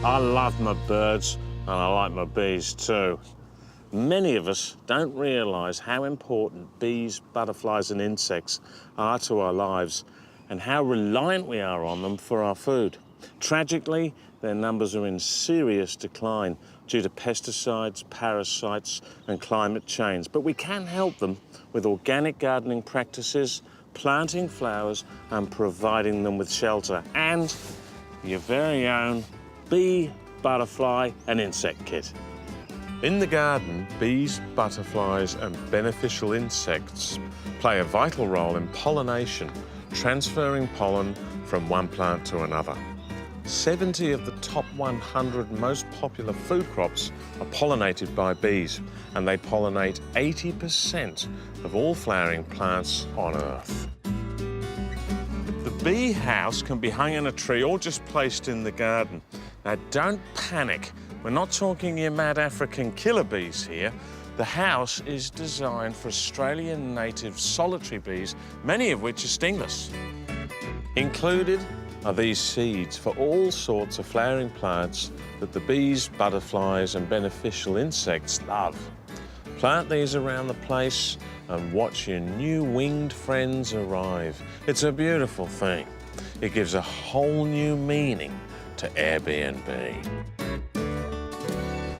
I love my birds and I like my bees too. Many of us don't realise how important bees, butterflies and insects are to our lives and how reliant we are on them for our food. Tragically, their numbers are in serious decline due to pesticides, parasites and climate change. But we can help them with organic gardening practices, planting flowers and providing them with shelter and your very own bee, butterfly and insect kit. In the garden, bees, butterflies and beneficial insects play a vital role in pollination, transferring pollen from one plant to another. 70 of the top 100 most popular food crops are pollinated by bees, and they pollinate 80% of all flowering plants on Earth. The bee house can be hung in a tree or just placed in the garden. Now, don't panic. We're not talking your mad African killer bees here. The house is designed for Australian native solitary bees, many of which are stingless. Included are these seeds for all sorts of flowering plants that the bees, butterflies and beneficial insects love. Plant these around the place and watch your new winged friends arrive. It's a beautiful thing. It gives a whole new meaning to Airbnb.